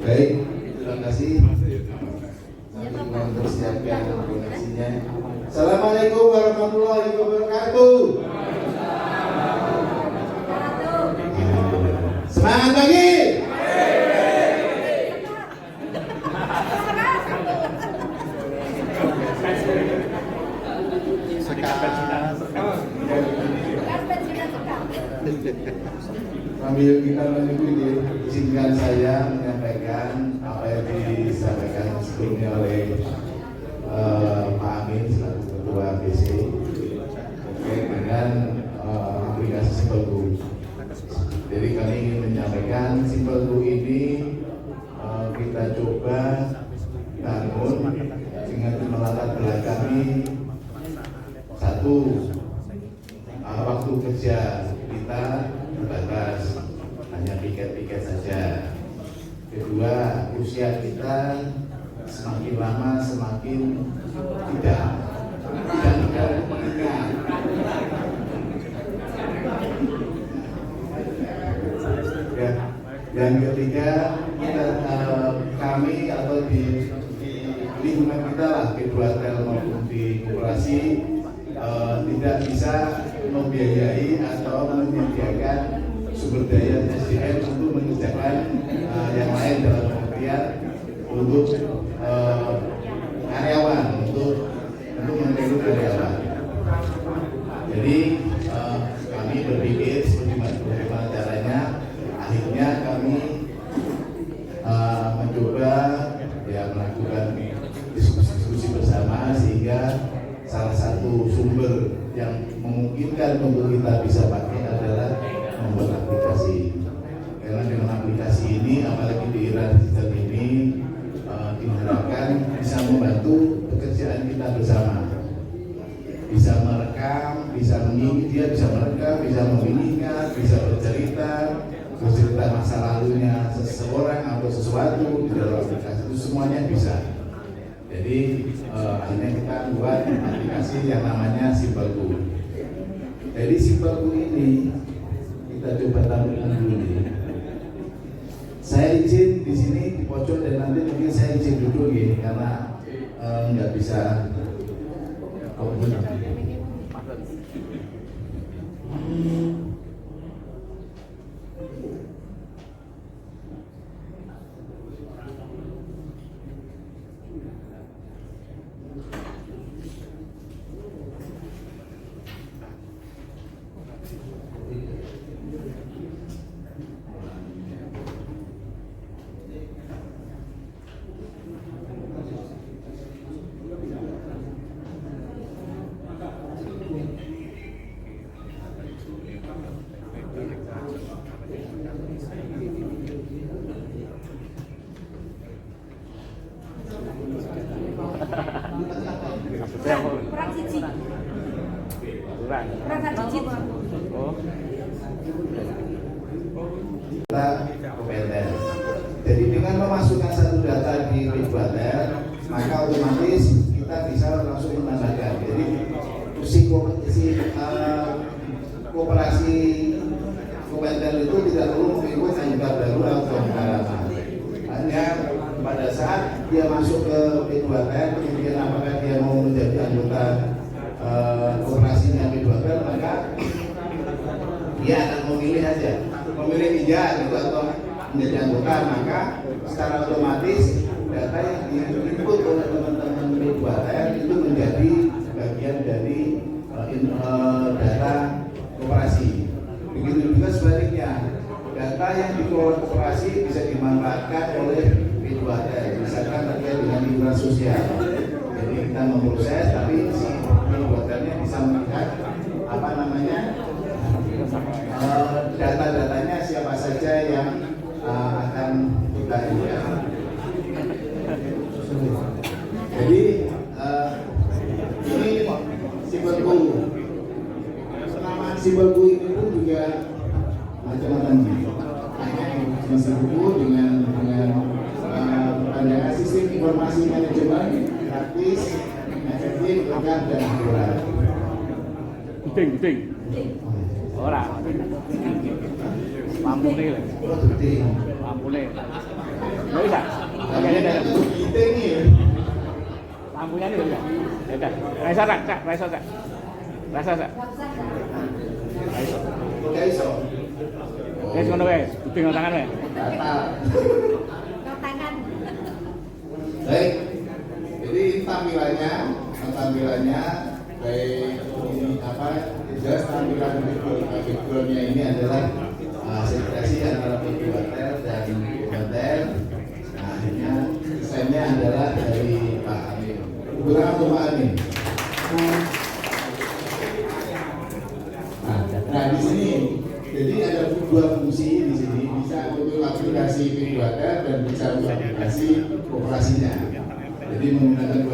Baik, terima kasih. Nanti untuk siapkan donasinya. Assalamualaikum warahmatullahi wabarakatuh. Semangat pagi. Sambil kita menunggu, izinkan saya menyampaikan apa yang disampaikan sebelumnya oleh Pak Amin selaku Ketua BC terkait dengan aplikasi Simpelku. Jadi kami ingin menyampaikan Simpelku ini kita coba bangun dengan melatar belakangi satu, waktu kerja kita terbatas, hanya piket-piket saja. Kedua, usia kita semakin lama semakin tidak mengingat. Ya. Yang ketiga, kami atau di lingkungan kita lah, P2Tel maupun di koperasi tidak bisa membiayai atau menyediakan sumber daya SDM untuk mengerjakan yang lain dalam pengertian untuk karyawan, untuk merekrut karyawan. Jadi kami berpikir bagaimana caranya, akhirnya kami mencoba melakukan diskusi bersama sehingga salah satu sumber yang memungkinkan untuk kita bisa pakai adalah membuat aplikasi. Karena dengan aplikasi ini, apalagi di era digital ini, diharapkan bisa membantu pekerjaan kita bersama. Bisa merekam, bisa mengingat, dia bisa merekam, bisa mengingat, bisa bercerita masa lalunya seseorang atau sesuatu di dalam aplikasi itu semuanya bisa. Jadi akhirnya kita buat aplikasi yang namanya Simpelku. Jadi Simpelku ini kita coba tampilkan dulu nih. Saya izin di sini di pojok dan nanti mungkin saya izin duduk ya karena nggak bisa. Kurang siji. Kurang siji. Oh. Kita kompeten. Jadi dengan memasukkan satu data di P2Tel, maka otomatis kita bisa langsung menambahkan. Jadi kooperasi kompeten itu tidak perlu mengikut anggota baru atau lama. Hanya pada saat dia masuk ke P2Tel, kemudian apakah dia mau menjadi anggota kooperasinya P2Tel, maka dia akan memilih aja, memilih iya gitu atau menjadi anggota, maka secara otomatis data yang diinput oleh teman-teman P2Tel itu menjadi bagian dari data kooperasi. Begitu juga sebaliknya, data yang dikelola kooperasi bisa dimanfaatkan oleh P2Tel, misalkan terkait dengan iuran sosial. Jadi kita memproses, tapi si P2Tel-nya bisa melihat apa namanya data-datanya siapa saja yang akan kita lihat. Jadi ini Simpelku. Simpelku ini pun juga macam-macam. Sistem buku dengan pandangan sistem informasi manajemen praktis, efektif, lengkap dan akurat. Penting. Ora. Lampune lho. Penting. Lampune. Nggak bisa. Oke, udah. Kita ini. Lampunya ini udah. Udah. Rasa tak, Cak. Rasa tak. Rasa tak. Rasa. Nggak iso. Wes ngono wes. Tinggal tangan wes. Batal. tangan. Baik. Jadi tampilannya baik ini apa? Jelas tampilan backgroundnya ini adalah sekresi antara hotel dan hotel. Nah, akhirnya desainnya adalah dari Pak Amin. Kurang untuk Pak Amin. Nah, di sini jadi ada dua fungsi di sini, bisa untuk aplikasi hotel dan bisa untuk aplikasi operasinya. Jadi menggunakan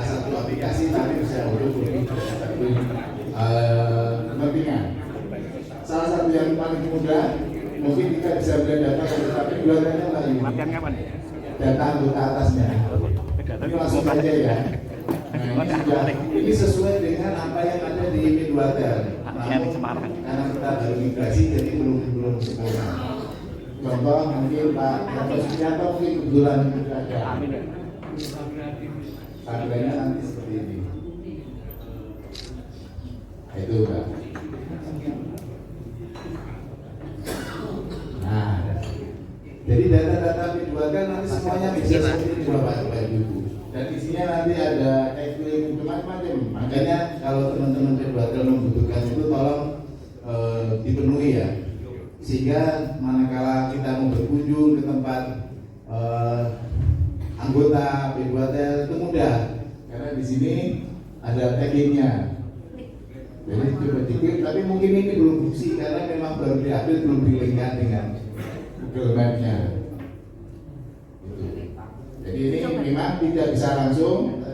satu aplikasi tapi bisa untuk lebih satu kepentingan. Salah satu yang paling mudah mungkin kita bisa melihat data, tapi dua-duanya lagi. Latihan kapan? Data anggota atasnya. Ini langsung saja ya. Nah, ini sesuai dengan apa yang ada di Midwater. Namun karena kita baru migrasi jadi belum sempurna. Contoh mungkin Pak Sugianto mungkin kebetulan ada. Tampilannya nanti seperti ini. Itu Pak. Nah, jadi data-data Midwater nanti semuanya bisa seperti ini Bapak Ibu. Dan isinya nanti ada iklim macam-macam. Makanya kalau teman-teman Midwater membutuhkan itu tolong dipenuhi ya. Sehingga manakala kita mau berkunjung ke tempat anggota Midwater itu mudah. Karena di sini ada taggingnya. Jadi coba diklik, tapi mungkin ini belum fungsi karena memang baru diambil, belum dilengkapi dengan Google Map-nya. Jadi ini memang tidak bisa langsung,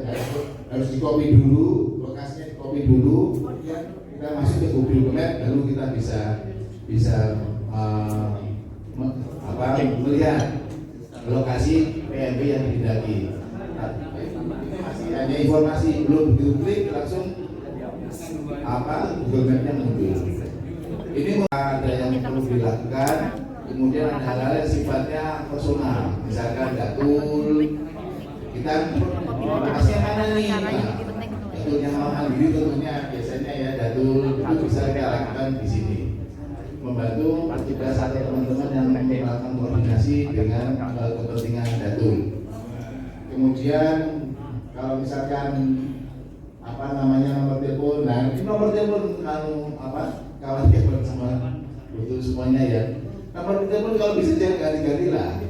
harus di-copy dulu, lokasinya di-copy dulu, kemudian kita masuk ke Google Map, lalu kita bisa melihat lokasi PMB yang didaki. Ini masih hanya informasi, belum begitu klik langsung Google Map-nya muncul. Ini ada yang perlu dilakukan. Kemudian ada hal-hal yang sifatnya personal, misalkan datul, kita lokasinya mana nih? Datul yang mahal ini tentunya biasanya ya datul itu bisa kita lakukan di sini. Membantu juga satu teman-teman yang melakukan koordinasi dengan kepentingan datul. Kemudian kalau misalkan nomor telepon, nah ini nomor telepon kawan telepon semua butuh semuanya ya. Nomor telepon kalau bisa jangan ganti-ganti lah.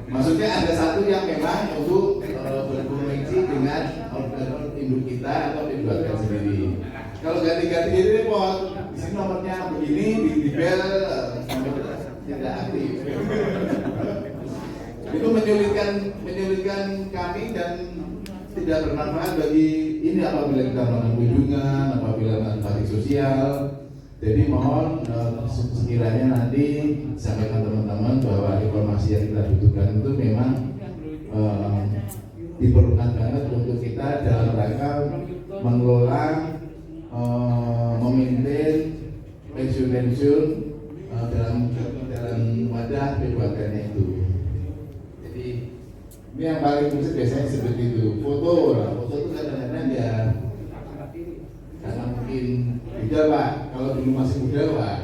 Maksudnya ada satu yang memang untuk berkomunikasi dengan operator induk kita atau Midwater sendiri. Kalau ganti-ganti jadi repot. Di sini nomornya begini, di bel sampai tidak aktif. Itu menyulitkan kami dan tidak bermanfaat bagi ini apabila kita melakukan kunjungan, apabila melakukan sosial. Jadi mohon sekiranya nanti sampaikan teman-teman bahwa informasi yang kita butuhkan itu memang diperlukan banget untuk kita dalam rangka mengelola, memaintain pensiun-pensiun dalam wadah Midwaternya itu. Jadi ini yang paling khusus biasanya seperti itu. Foto itu kadang-kadang ya karena mungkin beda Pak, kalau dulu masih muda Pak,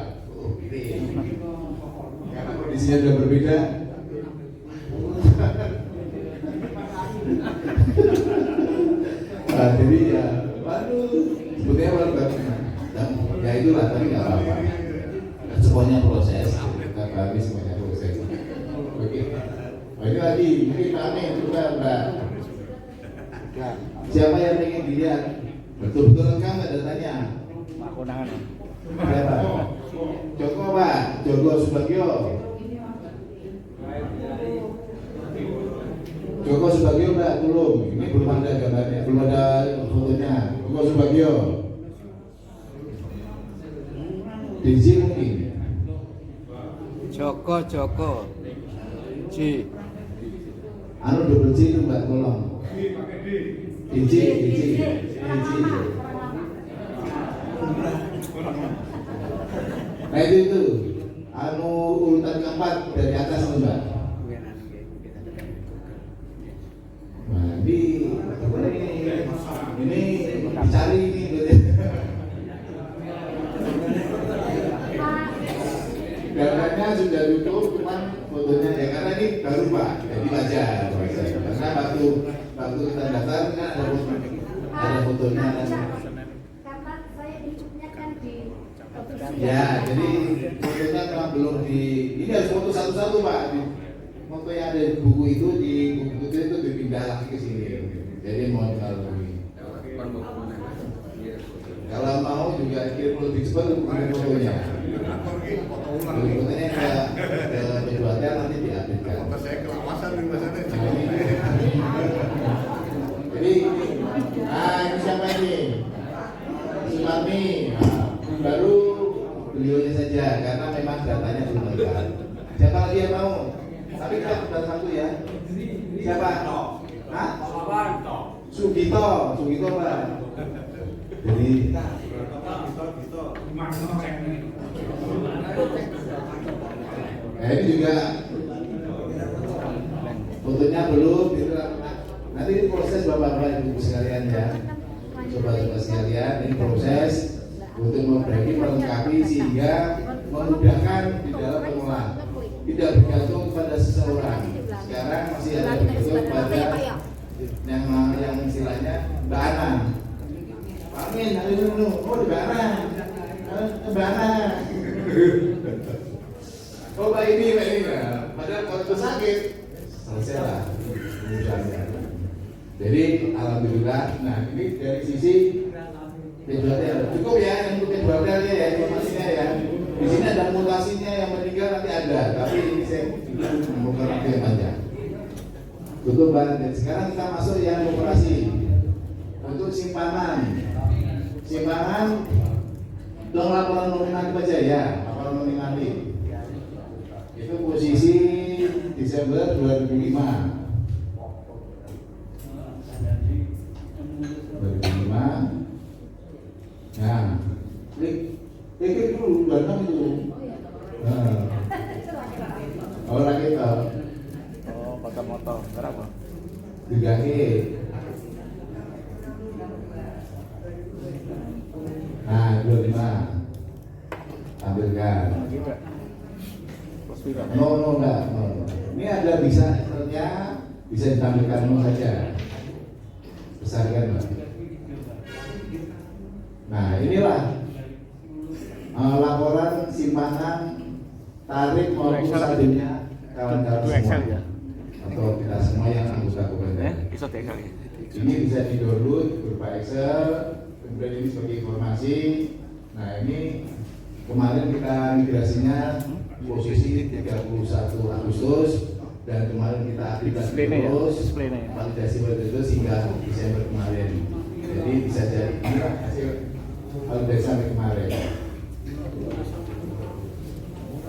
karena kondisinya sudah berbeda. Nah, jadi ya, waduh, sebetulnya ya itulah, tapi nggak apa-apa. Semuanya proses, kita pahami semuanya proses. Oke, ini lagi, mungkin kami juga Mbak. Siapa yang ingin dilihat? Betul-betul lengkap nggak datanya? Pak Konangan. Siapa? Joko Pak, Joko Subagio. Joko Subagio Mbak, tolong. Ini belum ada gambarnya, belum ada fotonya. Joko Subagio. DJ mungkin. Joko J. Double J itu Mbak, tolong. DJ. Nah itu urutan keempat dari atas nih Mbak. Nah, ini dicari ini gambarnya sudah tutup, cuman fotonya ya karena ini baru Pak, jadi wajar. Karena waktu kita daftar kan ada fotonya. Karena saya hidupnya kan di Ya, jadi fotonya memang belum di. Ini harus foto satu-satu Pak. Foto yang ada di buku itu dipindah lagi ke sini. Jadi mau kalau mau juga kirim lebih cepat kirim fotonya. Fotonya ke P2T nanti diupdatekan. Saya kelawasan di masa ini. Jadi, ini siapa ini? Sumarni. Baru beliaunya saja karena memang datanya belum lengkap. Siapa lagi yang mau? Tapi kita sudah satu ya. Siapa? Hah? Sugito Pak. Jadi ini juga fotonya belum. Nanti ini proses bapak-bapak ibu sekalian ya. Coba-coba sekalian ini proses untuk membagi melengkapi sehingga memudahkan di dalam pengolahan. Tidak bergantung pada seseorang. Sekarang masih ada bergantung pada yang istilahnya Mbak Ana. Pak Amin, hari dulu. Oh, Mbak Ana. Mbak Ana. Oh, Mbak ini. Padahal kalau itu sakit, selesai lah. Jadi, alhamdulillah. Nah, ini dari sisi P2T cukup ya, yang untuk P2T ya informasinya ya. Di sini ada mutasinya yang meninggal nanti ada, tapi ini saya bukan waktu yang panjang. Tutup Pak. Dan sekarang kita masuk yang operasi untuk simpanan. Dong laporan nominatif aja ya, laporan nominatif. Itu posisi Desember 2005. Nah, klik dulu dana itu. Orang kita. Oh, foto-foto. Berapa? 3E. Nah, 25. Tampilkan. No, enggak. No. Ini ada bisa ditampilkan saja. Besarkan Pak. Nah, inilah laporan simpanan tarik maupun saldonya kawan-kawan semua ya? atau kita semua yang anggota Kopelda. Bisa Excel ya? Ini bisa di-download berupa Excel, kemudian ini sebagai informasi. Nah, ini kemarin kita migrasinya posisi 31 Agustus dan kemarin kita aplikasi terus validasi terus hingga Desember kemarin. Jadi bisa jadi ini hasil validasi sampai kemarin.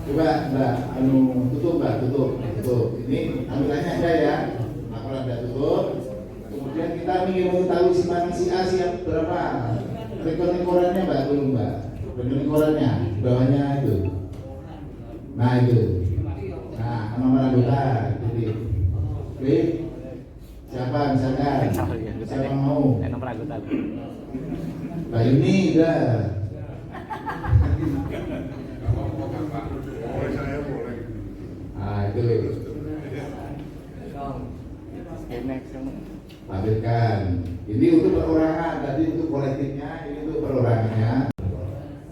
Coba Mbak, tutup. Ini ambilannya ada ya, laporan ada tutup. Kemudian kita ingin mengetahui simpanan si A siap berapa. Rekening-rekeningnya Mbak, belum Mbak. Rekening-rekeningnya bawahnya itu. Nah itu. Nah, nomor anggota. Jadi, klik. Siapa misalkan? Siapa mau? Nomor anggota. Mbak Yuni udah. Nah itu. Tampilkan. Ini untuk perorangan, tadi untuk kolektifnya, ini untuk perorangannya.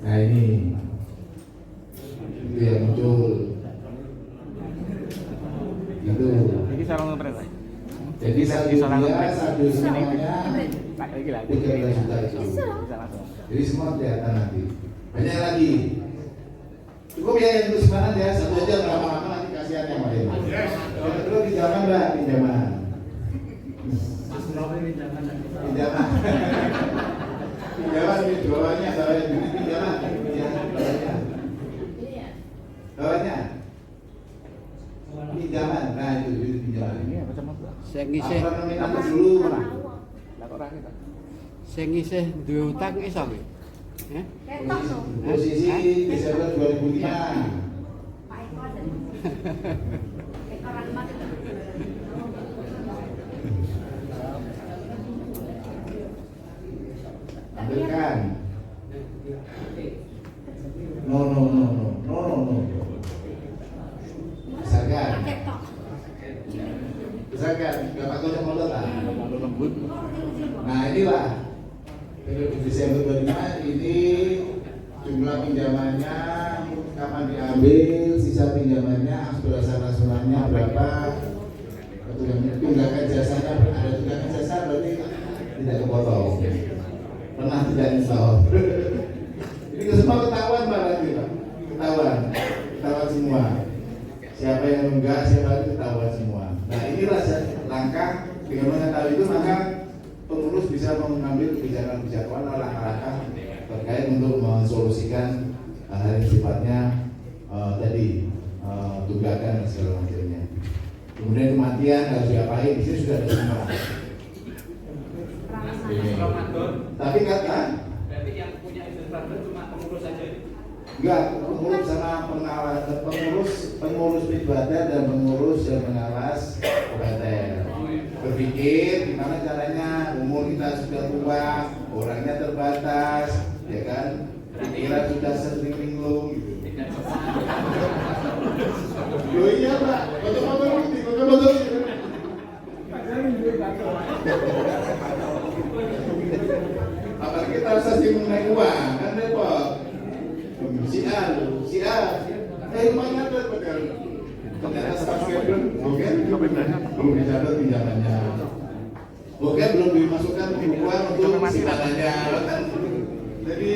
Nah ini itu yang muncul. Itu. Jadi sarung ngepret. Jadi saldo semuanya 13 juta itu. Jadi semua kelihatan nanti. Banyak lagi. Cukup ya yang untuk simpanan ya, satu aja lama-lama nanti kasihan yang lain. Yang kedua pinjaman Mbak, pinjaman. Pinjaman di bawahnya, pinjaman. Bawahnya. Pinjaman, nah itu pinjaman. Ini apa sama Mbak? Sing isih nominatif dulu. Lah kok ora kita? sing isih duwe utang iso nggih? ketok no. Posisi Desember 2005. Rahmat. Ambilkan. No. Besarkan. Pakai tok. Besarkan. Gak pakai kacamata tak? Terlalu lembut. Nah inilah periode Desember 25 ini jumlah pinjamannya kapan diambil, sisa pinjamannya, aspirasi-aspirasinya berapa, tunggakan jasanya ada tunggakan jasa berarti tidak kepotong, pernah tidak install. Ini semua ketahuan Pak nanti Pak, ketahuan semua. Siapa yang enggak, siapa itu ketahuan semua. Nah inilah langkah dengan mengetahui itu maka pengurus bisa mengambil kebijakan-kebijakan langkah-langkah terkait untuk mensolusikan hal yang sifatnya tunggakan dan segala macamnya. Kemudian kematian harus diapain, di sini sudah ada semua. Tapi kata berarti yang punya infrastruktur cuma pengurus saja. enggak, pengurus sama pengawas, pengurus ibadah dan pengurus yang pengawas OPTL. Berpikir gimana caranya, umur kita sudah tua, orangnya terbatas, ya kan? Pikiran sudah sering linglung gitu. Oh iya Pak, foto-foto gitu, foto-foto gitu. Apalagi kita transaksi mengenai uang, kan repot. Si A, rumahnya ada padahal. Ternyata subscriber, belum dicatat pinjamannya. Belum dimasukkan uang untuk simpatannya, kan? Jadi,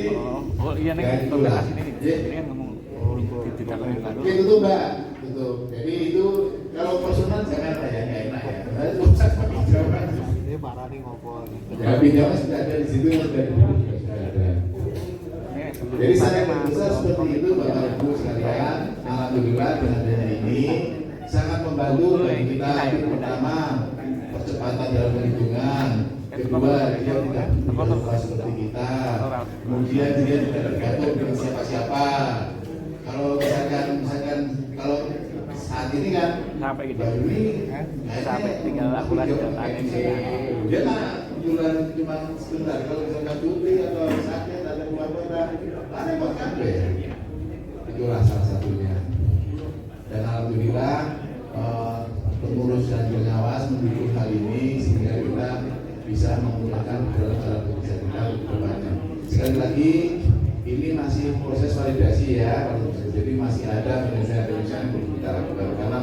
Iya nih, ya, itulah. itulah. Ini kan ngomong tidak baru. Oke, tutup Mbak, tutup. Jadi itu kalau personal jangan lah ya, nggak enak ya. Nah, itu pinjaman. Ini parah nih ngobrol. Ya pinjaman sudah ada di situ, sudah ada. Jadi saya berusaha seperti itu Bapak Ibu sekalian. Alhamdulillah dengan adanya ini sangat membantu bagi kita. Yang pertama percepatan dalam perhitungan. Kedua dia tidak berubah seperti kita. Kemudian dia tidak tergantung dengan siapa-siapa. Kalau misalkan kalau saat ini kan Sampai gitu. baru ini Sampai tinggal aku lagi datangin dia mah bulan cuma sebentar. Kalau misalkan cuti atau sakit atau keluar kota, ada buat kafe. Itulah salah satunya. Dan alhamdulillah pengurus dan pengawas mendukung hal ini sehingga kita bisa menggunakan dalam cara kerja kita berbanyak. Sekali lagi ini masih proses validasi ya, jadi masih ada penyelesaian yang perlu kita lakukan karena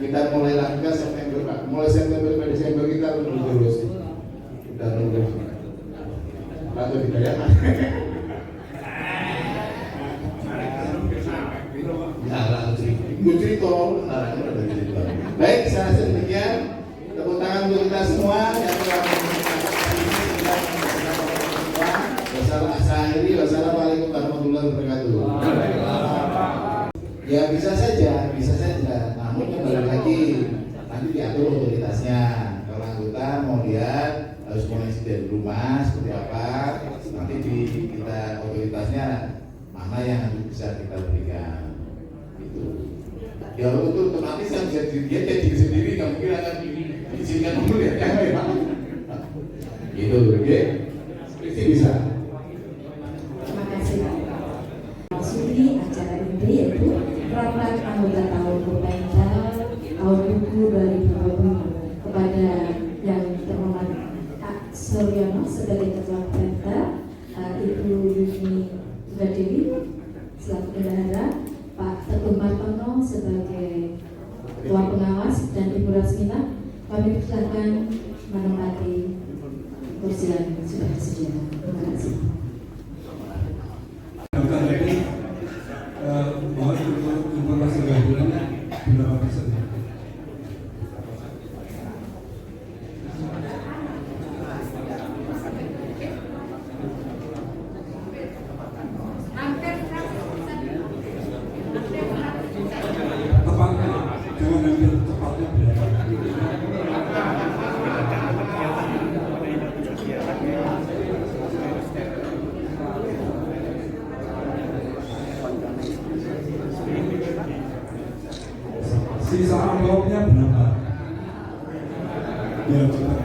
kita mulai lakukan September Pak, mulai September ke Desember kita terus kita terus atau dibayar. Baik, saya rasa demikian. Tepuk tangan untuk kita semua yang telah Wassalamualaikum warahmatullahi wabarakatuh. Ya bisa saja. Namun kembali lagi nanti diatur otoritasnya. Kalau anggota mau lihat harus koneksi dari rumah seperti apa, nanti kita otoritasnya mana yang bisa kita berikan. Itu. Ya itu otomatis kan dia jadi sendiri, nggak mungkin akan diizinkan dulu ya. Gitu, oke? Itu bisa. Terima kasih Pak. Sudi acara ini yaitu rapat anggota tahun Kopemda tahun buku 2020 kepada yang terhormat Pak Suryono sebagai Ketua Pemda, Ibu Yuni Sugadewi selaku bendahara, Pak Teguh Martono sebagai Ketua Pengawas dan Ibu Rasmina, kami persilakan menempati kursi yang sudah tersedia. Terima kasih. Mohon informasi gabungannya berapa persen? Tepatnya, jangan ambil tepatnya berapa? Sisa amplopnya berapa? Ya, coba.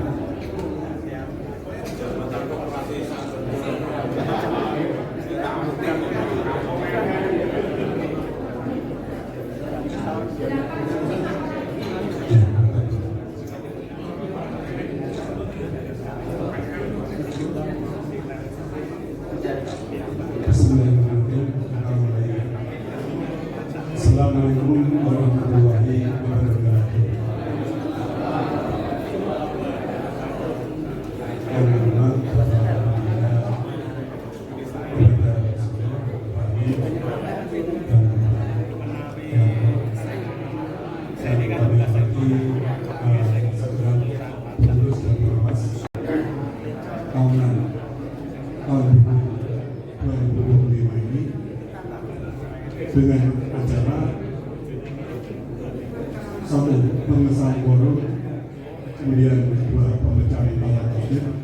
Assalamualaikum warahmatullahi wabarakatuh. Yang hormat tahun 2025 ini dengan acara satu pengesahan quorum, kemudian dua pemecahan kepala daerah,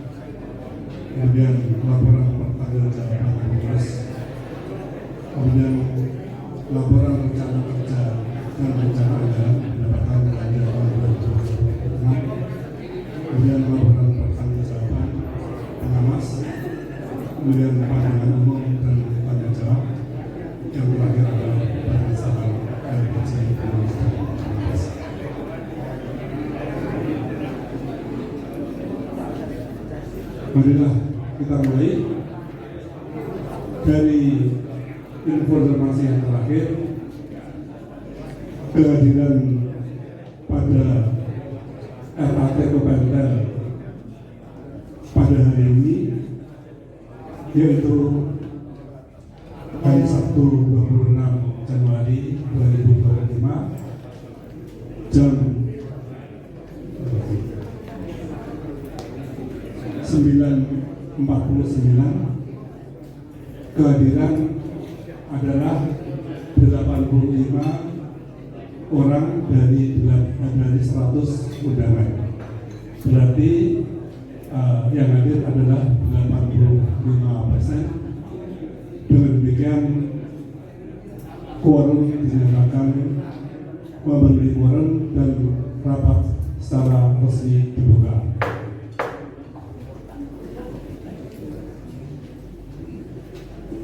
kemudian laporan pertanggungjawaban pengurus, kemudian laporan rencana kerja dan rencana anggaran pendapatan belanja tahun 2026, kemudian laporan pertanggungjawaban pengawas, kemudian pandangan umum dan tanya jawab, yang terakhir adalah pengesahan LPC pengurus. Marilah kita mulai dari informasi yang terakhir. Kehadiran pada RAT Kopendel pada hari ini yaitu hari Sabtu 26 Januari 2025 jam 9.49. Kehadiran adalah 85 orang dari 100 undangan. Berarti yang hadir adalah 85%. Dengan demikian quorum dinyatakan memenuhi quorum dan rapat secara resmi dibuka.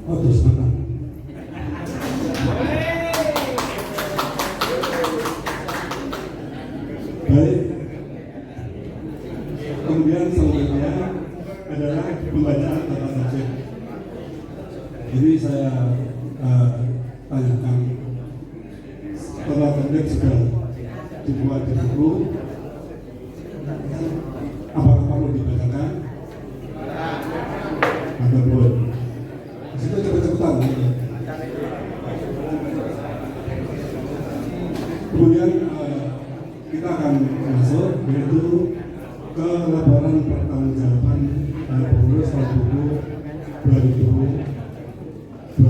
Oh, terus menang. Baik. Kemudian selanjutnya adalah pembacaan tata tertib. Ini saya tanyakan, tata tertib sudah dibuat di buku, apakah perlu dibacakan? Maka boleh. Situ cepet-cepetan. Kemudian kita akan masuk yaitu ke laporan pertanggungjawaban pengurus tahun buku 2025.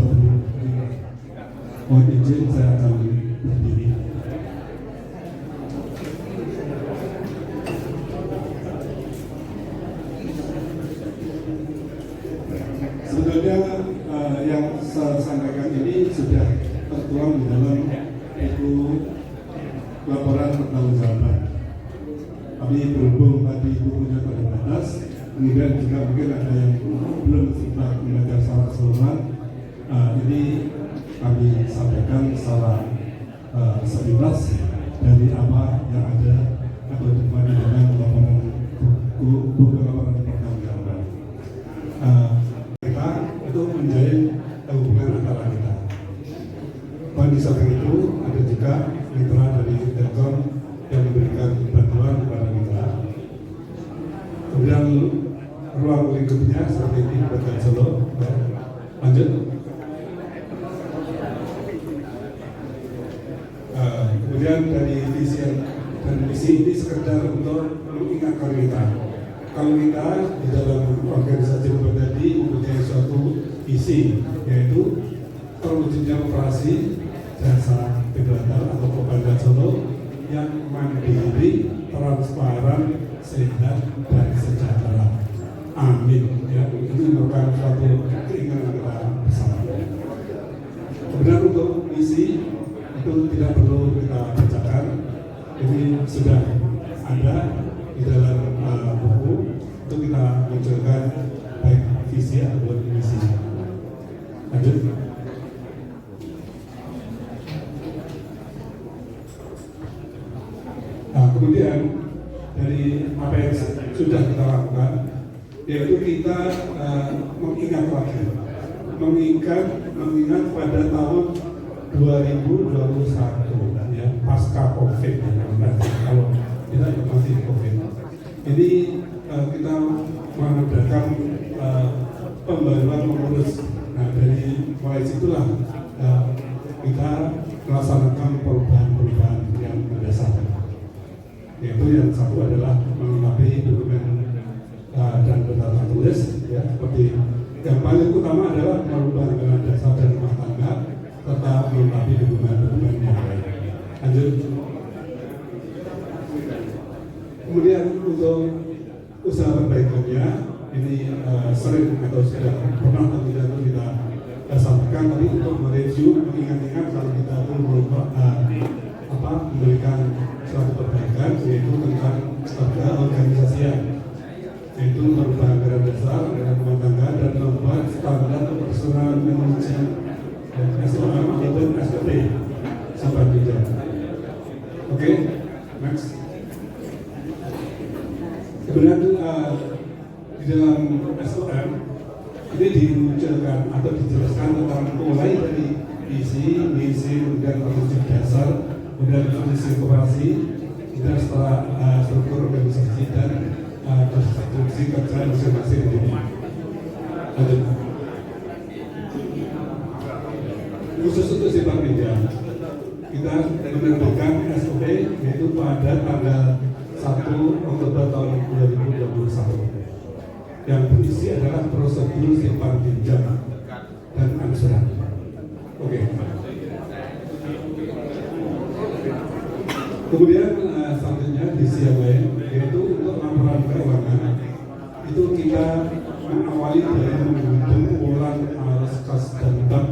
Mohon izin saya akan berdiri. Sebetulnya yang saya sampaikan ini sudah tertuang di dalam buku laporan pertanggungjawaban. Tapi berhubung tadi bukunya terbatas, kemudian juga mungkin ada yang belum sempat membaca secara keseluruhan, ini kami sampaikan secara sepintas dari apa yang ada atau di dalam laporan buku laporan pertanggungjawaban. Kita itu menjalin hubungan antara kita. Dan di samping itu ada juga mitra dari Telkom yang memberikan bantuan kepada mitra. Kemudian ruang lingkupnya seperti ini Badan Solo. Lanjut. Kemudian dari visi dan misi ini sekedar untuk mengingatkan kita. Kalau kita di dalam organisasi tadi mempunyai suatu visi, yaitu terwujudnya operasi jasa Bidadar atau Kopendel Solo yang mandiri, transparan, sehat dan sejahtera. Amin. Ya, ini merupakan suatu keinginan kita bersama. Kemudian untuk misi itu tidak perlu kita bacakan. sudah ada di dalam buku untuk kita munculkan baik visi ataupun misi. Lanjut. Nah, kemudian dari apa yang sudah kita lakukan, yaitu kita mengingat pada tahun 2021 ya, pasca COVID kalau kita masih COVID. Ini kita mengadakan pembaruan pengurus. Nah, dari mulai situlah kita melaksanakan perubahan-perubahan yang mendasar. Yaitu yang satu adalah melengkapi dokumen dan bertata tulis, ya, seperti yang paling utama adalah merubah anggaran dasar dan rumah tangga serta melengkapi dokumen-dokumen yang lain. Lanjut. Kemudian untuk usaha perbaikannya ini sering atau sudah pernah tentunya kita sampaikan, tapi untuk mereview, mengingat-ingat kalau kita memberikan suatu perbaikan, yaitu tentang struktur organisasian, yaitu merubah anggaran dasar dan rumah tangga dan membuat standar personal management SOM ataupun SOP sampai bijak. Oke, next. Kemudian di dalam SOM ini dimunculkan atau dijelaskan tentang mulai dari visi, misi, kemudian prinsip dasar, kemudian fungsi koperasi, dan setelah struktur organisasi dan fungsi kerja masing-masing ini. Lanjut. Khusus untuk Simpang Media, kita menerbitkan SOP yaitu pada tanggal 1 Oktober tahun 2021 yang berisi adalah prosedur simpan pinjam dan angsuran. Oke. Kemudian selanjutnya di yang lain yaitu untuk laporan keuangan itu kita mengawali dari menghitung ulang arus kas dan bank,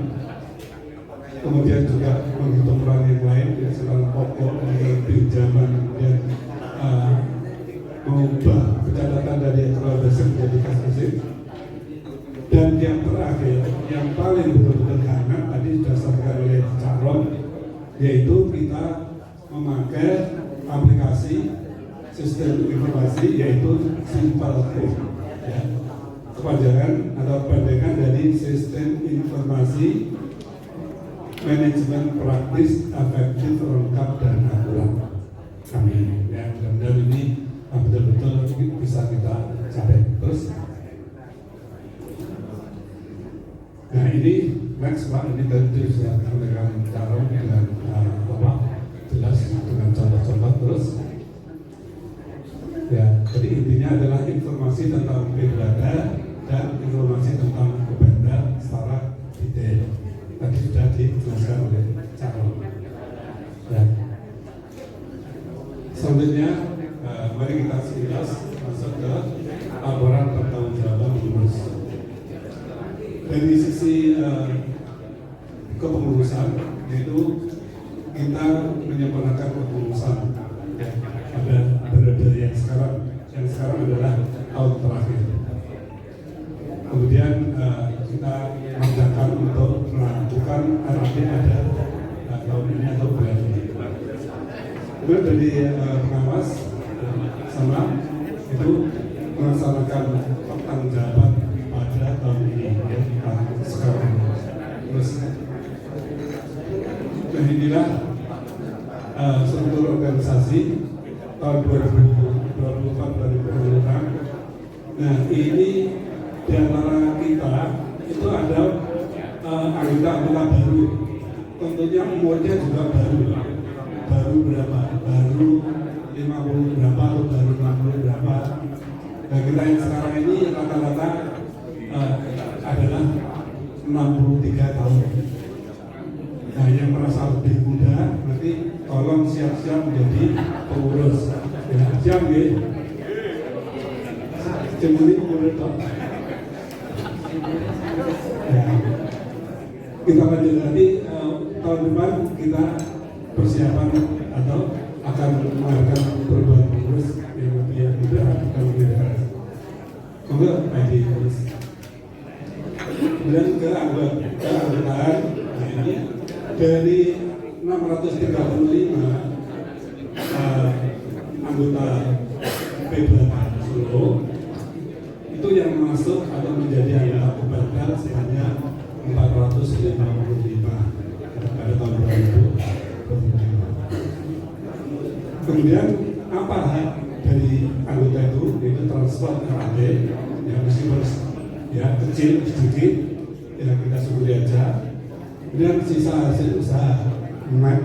kemudian juga menghitung ulang yang lain misalkan pokok dari pinjaman, kemudian mengubah pencatatan dari eksternal basic menjadi kas basic, dan yang terakhir yang paling betul-betul hangat tadi sudah disampaikan oleh Cak Ron, yaitu kita memakai aplikasi sistem informasi yaitu Simpalco, ya, kepanjangan atau pandangan dari sistem informasi manajemen praktis efektif lengkap dan akurat. Amin. Ya, mudah-mudahan ini betul-betul bisa kita capai terus. Nah ini next Pak, ini tadi sudah dengan cara dengan jelas dengan contoh-contoh terus. Ya, jadi intinya adalah informasi tentang pilkada dan informasi tentang Kopenda secara detail. Tadi sudah dijelaskan oleh Cak. Ya. Selanjutnya, mari kita sekilas masuk ke laporan pertanggungjawaban pengurus. Dari sisi kepengurusan, yaitu kita menyempurnakan kepengurusan. Ya, ada periode yang sekarang adalah tahun terakhir. Kemudian kita mengerjakan untuk melakukan RAP pada tahun ini atau bulan ini. Kemudian dari pengawas sama itu melaksanakan pertanggungjawaban pada tahun ini ya, sekarang. Terus dan inilah struktur organisasi tahun 2024-2026. Nah ini di antara kita itu ada anggota baru, tentunya umurnya juga baru berapa? Baru 50 berapa atau baru 60 berapa? Nah kita yang sekarang ini rata-rata adalah 63 tahun. Nah yang merasa lebih muda nanti tolong siap-siap menjadi pengurus. Ya, siap ya? Cemuni pengurus toh. Ya. Kita lanjut nanti tahun depan kita persiapan atau akan melakukan perubahan pengurus yang tidak akan menjadi enggak ID terus. Dan keanggotaan ini dari 635 anggota P2 Solo itu yang masuk atau menjadi anggota Kopelda sebanyak 455 pada tahun 2005. Kemudian apa hak dari anggota itu transfer ke AD yang meskipun ya kecil sedikit ya kita syukuri aja. Kemudian sisa hasil usaha net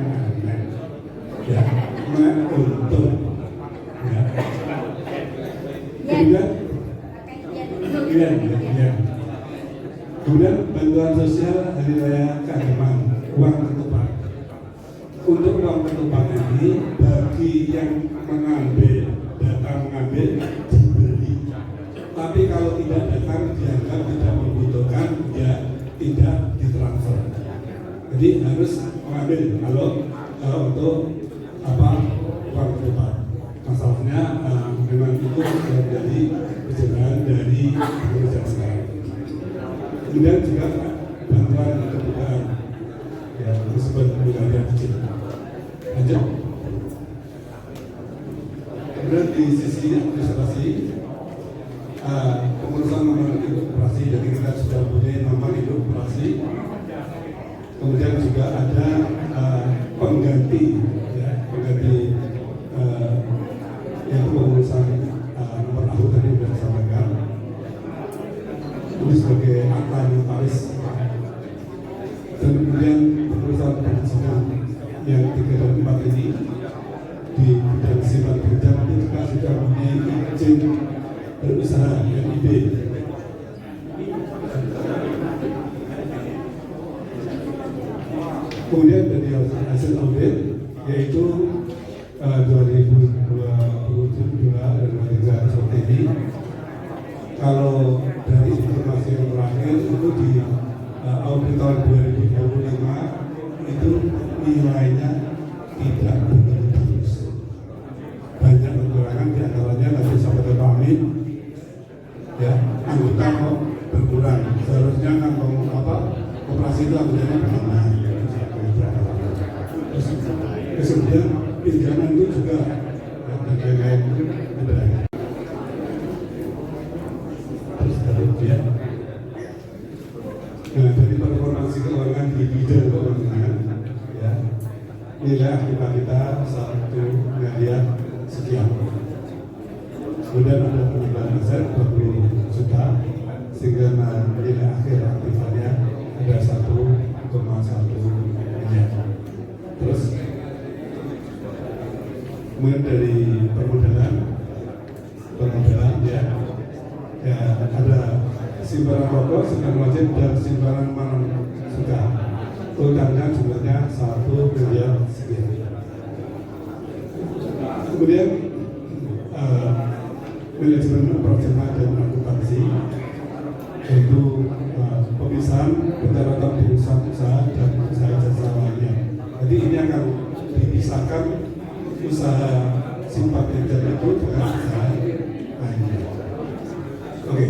ya net untung ya. Kemudian bantuan sosial hari raya keagamaan uang ketupat. Untuk uang ketupat ini bagi yang datang mengambil diberi. Tapi kalau tidak datang dianggap tidak membutuhkan ya tidak ditransfer. Jadi harus mengambil kalau untuk uang ketupat. Masalahnya memang itu menjadi perjalanan dari pekerjaan sekarang. Kemudian juga bantuan kebutuhan ya tersebut wilayah kecil. Lanjut. Kemudian di sisi administrasi pengurusan nomor induk operasi, jadi kita sudah punya nomor induk operasi. Kemudian juga ada pengganti yaitu pengurusan nomor tahun tadi sudah disampaikan. Ini sebagai akta notaris. Dan kemudian pengurusan perizinan yang 3 dan 4 ini di bidang sifat kerja itu juga sudah mempunyai izin berusaha NIB. Kemudian dari hasil audit yaitu 2022 dan 2023 seperti ini. Kalau dari informasi yang terakhir itu di audit tahun 2025 itu nilainya tidak benar. Banyak kekurangan, di antaranya tadi sampai ke pamit ya anggota kok berkurang. Seharusnya kan operasi itu anggotanya bertambah. Kemudian pinjaman itu juga lain-lain ada. Nah, dari performansi keuangan di bidang keuangan ya nilai aktiva kita 1 miliar sekian. Kemudian ada penambahan aset 20 juta sehingga nilai akhir aktifanya ada 1,1 miliar. Terus kemudian dari permodalan ya ada simpanan pokok, simpanan wajib dan simpanan non suka. Totalnya jumlahnya 1 miliar sekian. Kemudian manajemen operasional dan akuntansi yaitu pemisahan pencatatan di usaha dan usaha jasa lainnya. Jadi ini akan dipisahkan usaha simpan pinjam itu dengan usaha lainnya. Oke.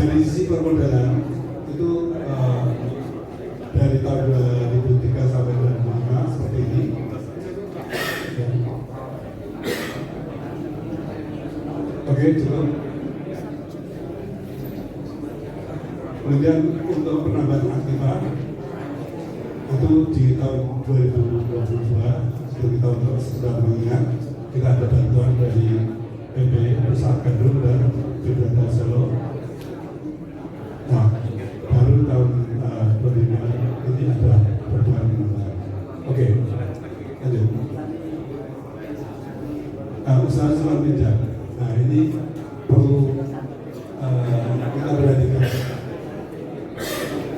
Dari sisi permodalan itu dari tahun 2003 sampai 2005 seperti ini. Oke, cukup. Kemudian untuk penambahan aktiva itu di tahun 2022 seperti tahun sudah mengingat kita ada bantuan dari PP Pusat Gandul dan P2 Solo. Nah, baru tahun 2005 ini ada bantuan penambahan. Oke, lanjut. Usaha selam pinjam. Nah, ini perlu kita perhatikan.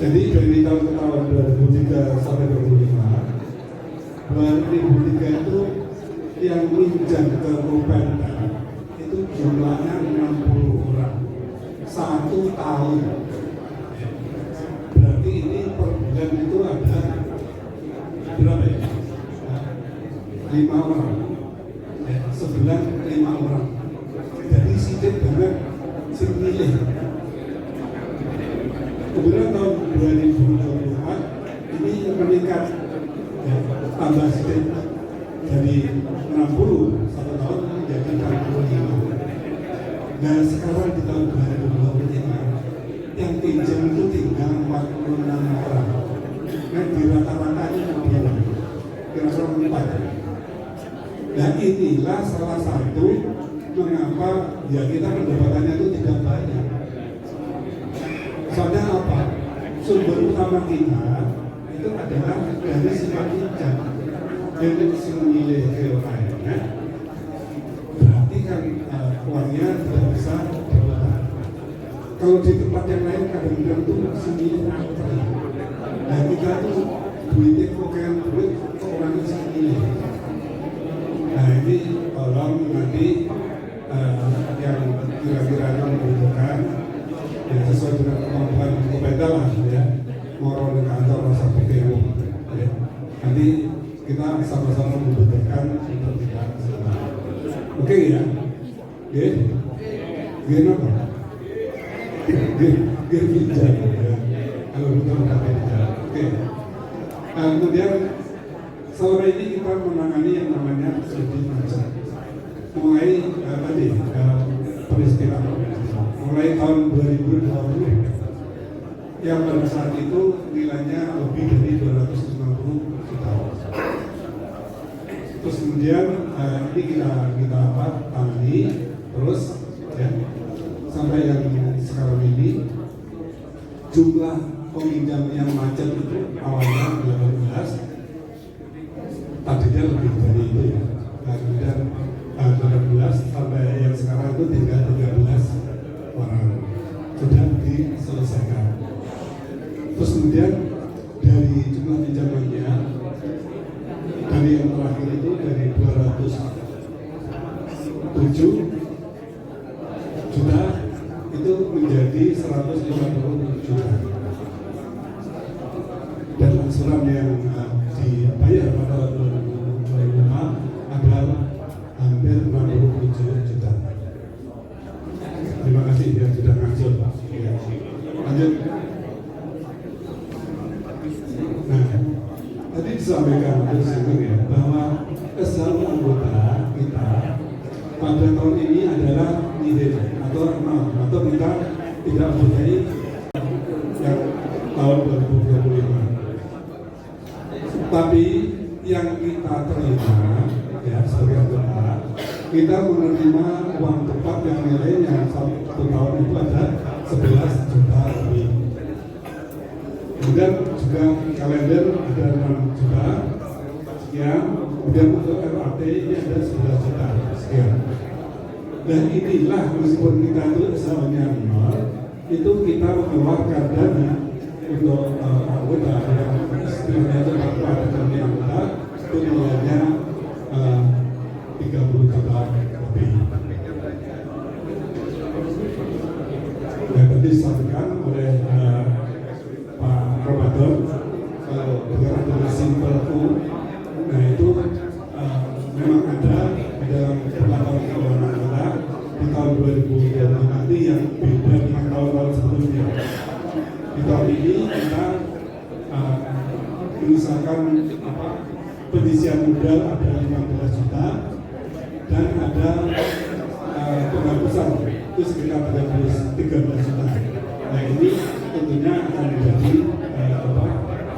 Jadi dari tahun ke tahun 2003 sampai 2005, 2003 itu yang minjam ke Kopelda itu jumlahnya 60 orang 1 tahun. Berarti ini per bulan itu ada berapa ya? 5 orang, sebelah 5 orang. Jadi sidik banget sing milih. Kemudian tahun 2024 ini meningkat, ya, tambah sidik dari 60 satu tahun menjadi 65. Nah sekarang di tahun 2025 yang pinjam itu tinggal 46 orang. Nah di rata-ratanya berapa? Kira-kira 4. Nah inilah salah satu mengapa ya kita pendapatannya itu tidak banyak. Soalnya apa? Sumber utama kita itu adalah dari sifat pinjam. Jadi memilih ke orangnya, berarti kan uangnya tidak bisa berputar. Kalau di tempat yang lain kadang-kadang itu sendiri antri. Nah kita tuh duitnya pegang duit ke orangnya sendiri. Nah ini tolong nanti yang kira-kira membutuhkan ya sesuai dengan kemampuan kita lah ya, ngorong di kantor rasa PTU ya. Nanti kita sama-sama membutuhkan untuk tidak salah. Oke ya? Oke? Gimana? Pinjam ya. Kalau kita pinjam. Oke. Kemudian sore ini kita menangani yang namanya studi pajak. Mulai tadi peristiwa mulai tahun 2020 yang pada saat itu nilainya lebih dari 250 juta. Terus kemudian ini kita tangani terus ya sampai yang sekarang ini jumlah peminjam yang macet itu awalnya 18, tadinya lebih dari itu ya. Nah, kemudian 18 sampai yang sekarang itu tinggal 13 orang sudah diselesaikan. Terus kemudian dari jumlah pinjamannya dari yang terakhir itu dari 207 juta itu menjadi 150 juta. Dan angsuran yang dibayar pada 2025 adalah hampir 67 juta. Terima kasih yang sudah ngangsur. Ya. Lanjut. Nah, tadi disampaikan ya bahwa kesalahan anggota kita pada tahun ini adalah nihil atau kita tidak mempunyai yang tahun 2025. Tapi yang kita terima ya sebagai anggota, kita menerima uang tepat yang nilainya satu tahun itu ada 11 juta lebih. Kemudian juga kalender ada 6 juta sekian. Kemudian untuk LRT ini ada 11 juta sekian. Dan inilah meskipun kita itu misalnya nol, itu kita mengeluarkan dana untuk anggota yang istilahnya itu pada kami anggota itu nilainya 30 juta lebih. Yang tadi disampaikan oleh Pak Ramadan, kalau dengan adanya simple food, nah itu memang ada di dalam peraturan keuangan kita di tahun 2020 nanti yang beda dengan tahun-tahun sebelumnya. Di tahun ini kita misalkan penyisian modal ada 15 juta dan ada penghapusan itu sekitar 13 juta. Nah ini tentunya akan menjadi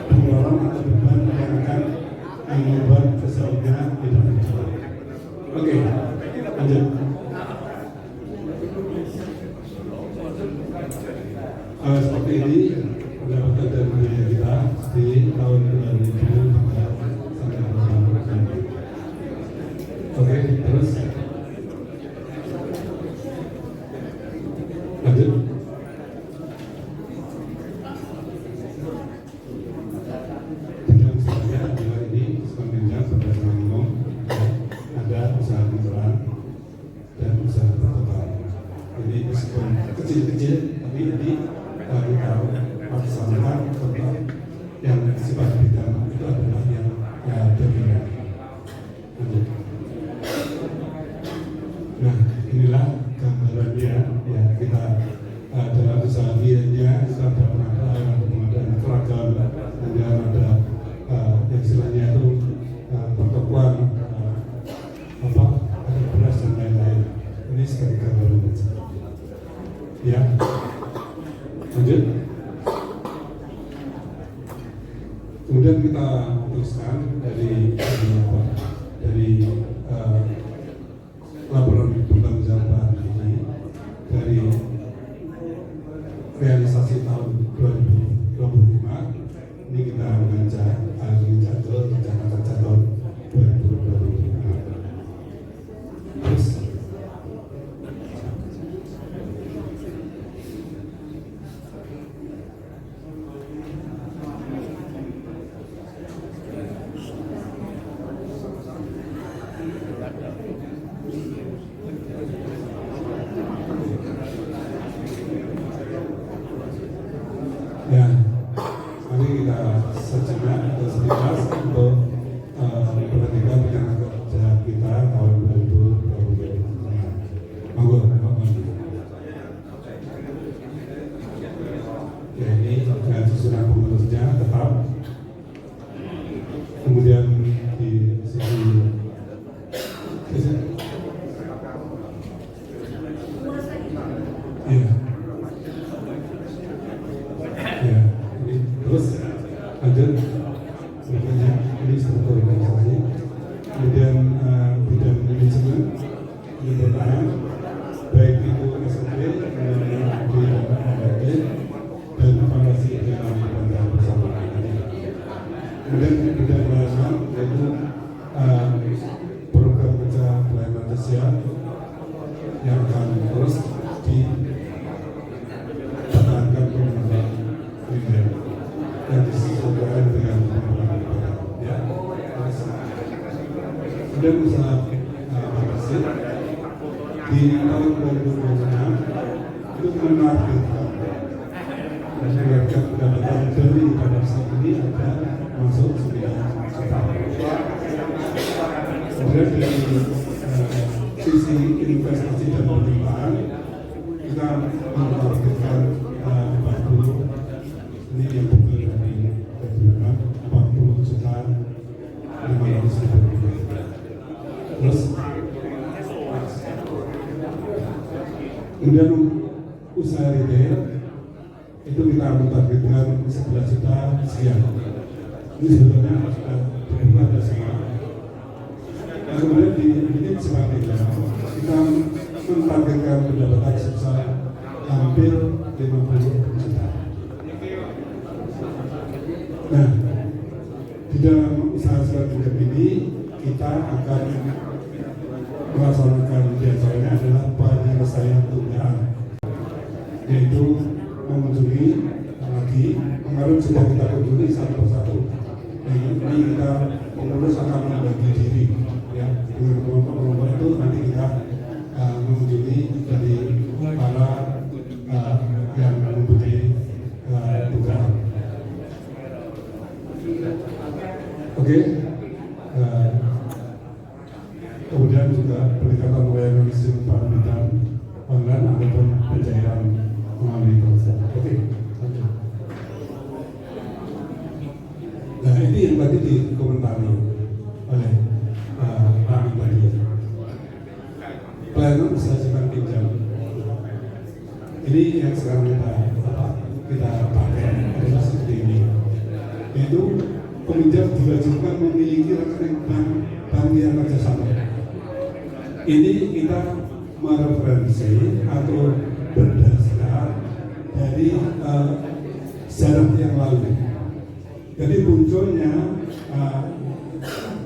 pengeluaran atau beban yang akan membuat keseluruhannya tidak berjalan. Oke, lanjut. Seperti ini pendapatan dan biaya kita di tahun 2020 sampai tahun. Oke, terus lanjut. Dengan saya adalah ini sebenarnya berdasarkan umum ada usaha murah dan usaha berkembang. Jadi meskipun kecil-kecil tapi ini kita laksanakan tentang yang sifat bidang itu adalah yang dominan. ya kita dalam usaha dietnya kita ada pengadaan seragam, kemudian ada yang istilahnya itu pertokoan ada beras dan lain-lain. Ini sekali gambaran ya. Lanjut. Kemudian kita teruskan dari laporan pertanggungjawaban ini dari realisasi tahun 2025 ini kita menginjak ke Jakarta tahun 2025. Terus ya, mari kita sejenak atau sekilas untuk perhatikan rencana kerja kita tahun 2025. Monggo, ya ini susunan pengurusnya tetap. Kemudian di sisi ya. Ya, ini terus lanjut berikutnya ini struktur organisasi, kemudian bidang manajemen ini bertahan baik itu SMP, dan evaluasi dengan pembangunan bersama. Kemudian bidang pelayanan yaitu program kerja pelayanan sosial yang akan terus dipertahankan pengembangan yang disesuaikan dengan ya. Kemudian usaha berhasil di tahun 2026 itu menargetkan pendapatan dari pada saat ini ada masuk 9 juta. Kemudian dari sisi investasi dan penerimaan kita menargetkan 40 ini yang betul dari 40 juta 500.000 rupiah. Terus kemudian usaha retail itu kita mentargetkan 11 juta sekian. Ini sebenarnya sudah dibuka bersama. Nah, kemudian di unit selanjutnya kita mentargetkan pendapatan sebesar hampir 50 juta. Nah, di dalam usaha selanjutnya ini kita akan melaksanakan diantaranya adalah penyelesaian tunggakan, yaitu mengunjungi lagi kemarin sudah kita kunjungi satu persatu. Ini kita pengurus akan membagi diri ya dengan kelompok-kelompok itu nanti kita mengunjungi dari para yang memberi tunggakan. Oke. Kemudian juga peningkatan layanan simpan pinjam online ataupun pencairan melalui ponsel. Oke. Nah, ini yang tadi dikomentari oleh Pak tadi. Pelayanan usaha simpan pinjam ini yang sekarang kita pakai adalah seperti ini, yaitu peminjam diwajibkan memiliki rekening bank yang kerjasama. Ini kita mereferensi atau berdasar dari sejarah yang lalu. Jadi munculnya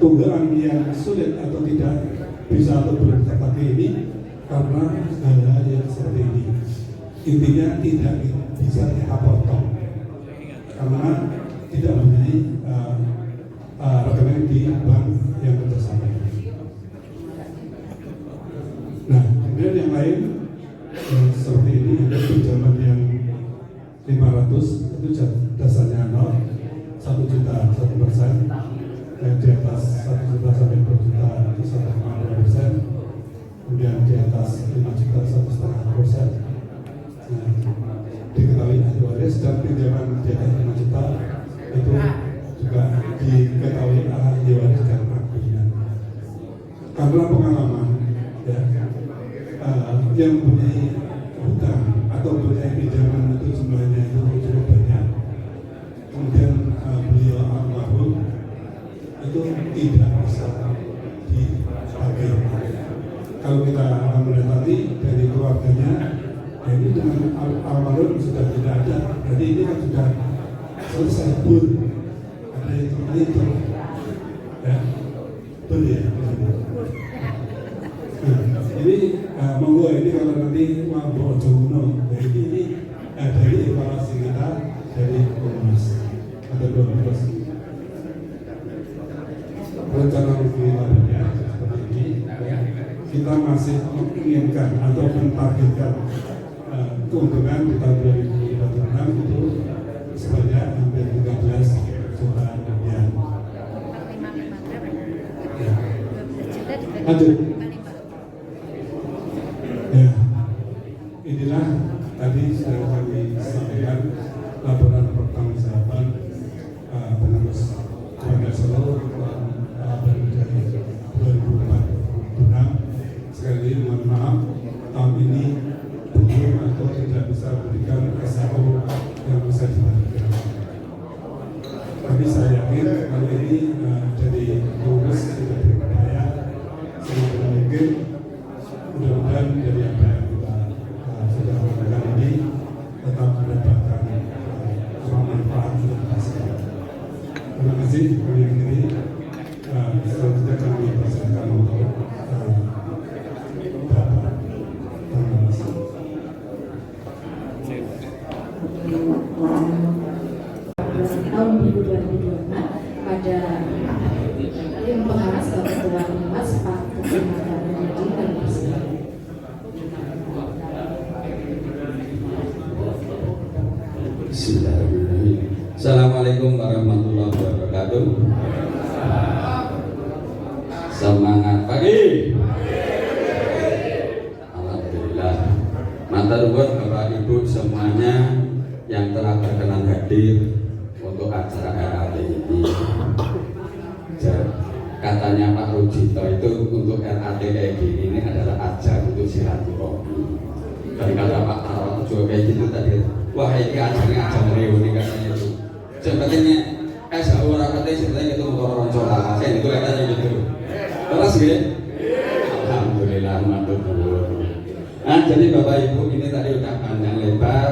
tunggakan yang sulit atau tidak bisa atau belum terpakai ini karena hal-hal yang seperti ini. Intinya tidak bisa dihapotong karena tidak mempunyai rekening di bank yang kerjasama. Nah, kemudian yang lain seperti ini ada pinjaman yang 500 itu dasarnya 0, 1 juta 1%, yang di atas 1 juta sampai 2 juta itu 1,2%, kemudian di atas 5 juta 1,5%. diketahui ahli waris dan pinjaman di atas 5 juta itu juga diketahui ahli waris dan agunan. Karena pengalaman ya, yang mempunyai hutang atau mempunyai pinjaman itu jumlahnya itu cukup banyak, kemudian beliau almarhum itu tidak bisa dipakai. Kalau kita mendapati dari keluarganya, ya ini dengan almarhum sudah tidak ada, jadi ini kan sudah selesai pun ada yang seperti itu, ya betul ya. Nah, ini monggo ini kalau nanti mau Jono, jadi ini dari evaluasi kita dari Komnas ada 12 rencana rugi lainnya seperti ini. Kita masih menginginkan atau mentargetkan keuntungan di tahun 2026 itu sebanyak hampir 13 juta rupiah. Ya. Lanjut. Ya, inilah tadi sudah kami sampaikan laporan pertanggungjawaban pengurus Keluarga Solo dari 2046. Sekali lagi mohon maaf tahun ini belum atau tidak bisa memberikan SAO yang bisa dibagikan. Tapi saya yakin kali ini dari pengurus tidak berupaya semakin mungkin. Mudah-mudahan dari apa yang kita sudah lakukan ini tetap mendapatkan manfaat untuk kita. Terima kasih. Kami akhiri. Selanjutnya kami persilakan untuk Bapak Pengawas. Tahun 2026 pada tim pengawas Bapak Ketua Pengawas Pak Ketua dan Presiden. Bismillahirrahmanirrahim. Assalamualaikum warahmatullahi wabarakatuh. Semangat pagi. Alhamdulillah. Matur nuwun Bapak Ibu semuanya yang telah berkenan hadir untuk acara RAT ini. Katanya Pak Rujito itu untuk RAT kayak gini ini adalah ajang untuk silaturahmi. Dan kata Pak Tarot juga kayak gitu tadi. Wah ini ajang reuni katanya itu. Sepertinya SAU rapatnya sebenarnya itu motor roncolan. Saya itu katanya gitu. Terus ya? Alhamdulillah matur nuwun. Nah jadi Bapak Ibu ini tadi udah panjang lebar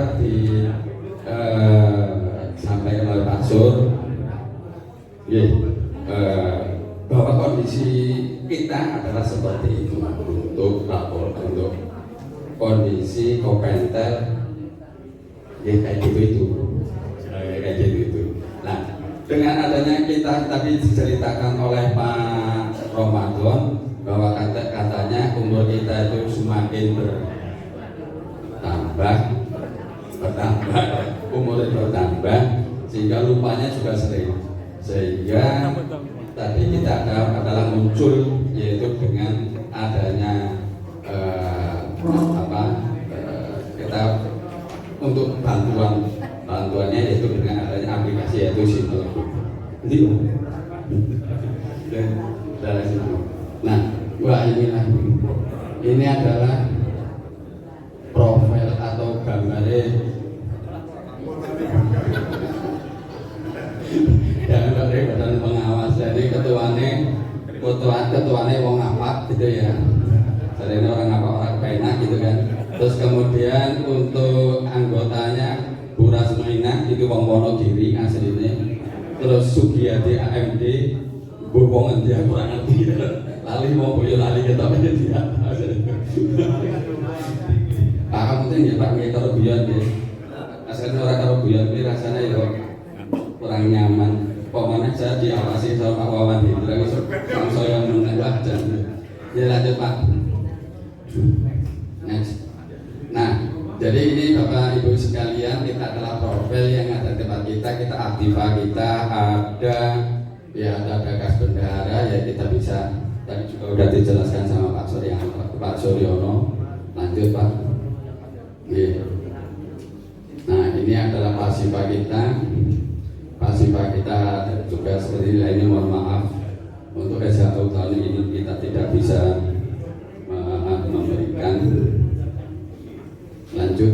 disampaikan oleh Pak Sur. Bahwa kondisi kita adalah seperti itu untuk lapor untuk kondisi Kopentel kayak gitu itu. Nah dengan adanya kita tadi diceritakan oleh Pak Ramadan bahwa katanya umur kita itu semakin bertambah umurnya bertambah sehingga lupanya juga sering, sehingga tadi kita adalah muncul yaitu dengan adanya kita untuk bantuannya yaitu dengan adanya aplikasi yaitu Sintel. Nah, ini adalah profil atau gambarnya yang dari badan pengawas. Jadi ketuanya wong apa gitu ya. Jadi ini orang apa orang penak gitu kan. Terus kemudian untuk anggotanya Bu Rasmaina itu wong Wonogiri aslinya. Terus Sugiyadi AMD Bu wong endi aku ora ngerti. Lali mau boyo lali ketok dia. Pak kamu tuh ya Pak nggih karo guyon nggih. Asline ora karo guyon iki rasane yo kurang nyaman. Pokoknya saya diawasi sama Pak Wawan Hendra langsung saya menengah dan ya lanjut Pak. Next. Nah, jadi ini Bapak Ibu sekalian kita adalah profil yang ada di tempat kita aktiva kita ada ya ada kas bendahara ya kita bisa tadi juga sudah dijelaskan sama Pak Suryono. Lanjut Pak. Pasifah kita juga seperti lainnya, mohon maaf untuk SHU tahun ini kita tidak bisa memberikan. Lanjut.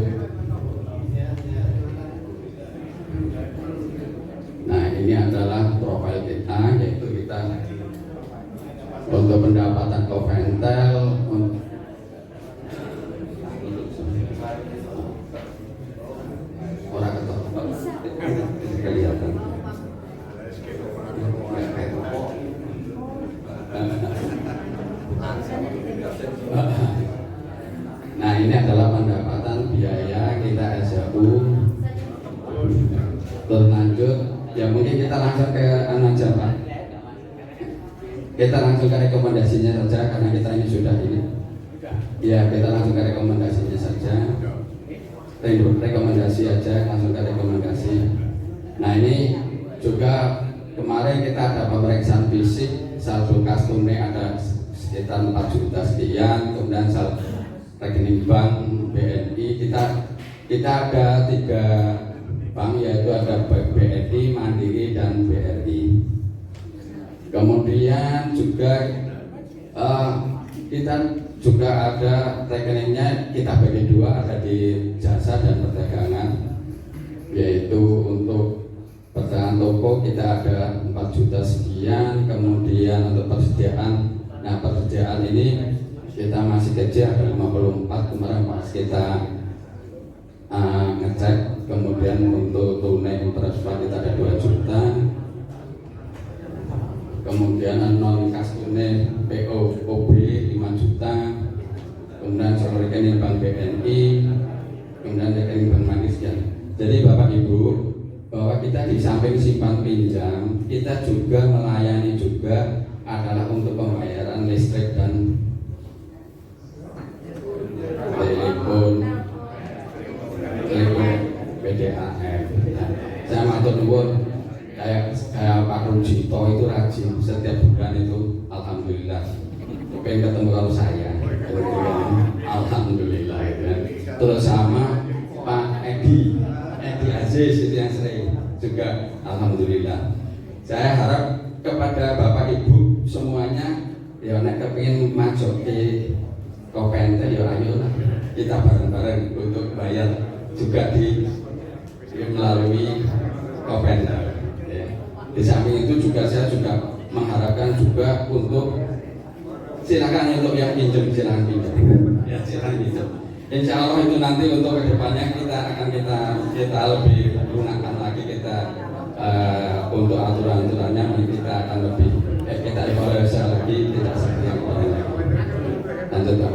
Nah, ini adalah profil kita, yaitu kita untuk pendapatan Koventel orang ketok kelihatan. Nah, ini adalah pendapatan biaya kita SHU. Berlanjut, ya mungkin kita langsung ke aja Pak. Kita langsung ke rekomendasinya saja karena kita ini sudah ini. Ya, kita langsung ke rekomendasinya saja. Rekomendasi aja, langsung ke rekomendasi. Nah, ini juga kemarin kita ada pemeriksaan fisik, saldo kas tunai ada sekitar 4 juta sekian, kemudian saldo rekening bank BNI kita ada 3 bank, yaitu ada BNI, Mandiri, dan BRI. Kemudian juga kita juga ada rekeningnya, kita bagi 2, ada di jasa dan perdagangan, yaitu untuk perdagangan toko kita ada 4 juta sekian. Kemudian untuk persediaan, nah persediaan ini kita masih kecil, ada 54 kemarin pas kita ngecek. Kemudian untuk tunai transfer kita ada 2 juta. Kemudian non kas tunai POB 5 juta. Kemudian soal rekening bank BNI, kemudian rekening bank Mandiri. Jadi Bapak Ibu, bahwa kita di samping simpan pinjam, kita juga melayani juga adalah untuk pembayaran listrik dan telepon PDAM. Saya matur nuwun, kayak Pak Rujito itu rajin setiap bulan itu, alhamdulillah. Pengen ketemu kalau saya, alhamdulillah. Terus sama Pak Edi Aziz itu yang sering juga, alhamdulillah. Saya harap kepada Bapak Ibu semuanya, ya nek kepengin majoki Koventel, ya ayo lah kita bareng-bareng untuk bayar juga melalui Koventel. Ya. Di samping itu juga saya juga mengharapkan juga untuk silakan untuk yang pinjam, silakan pinjam. Ya, silakan pinjam. Insya Allah itu nanti untuk kedepannya kita lebih gunakan lagi untuk aturan-aturannya, kita akan lebih kita evaluasi lagi, tidak seperti yang kemarin lagi. Lanjut Pak.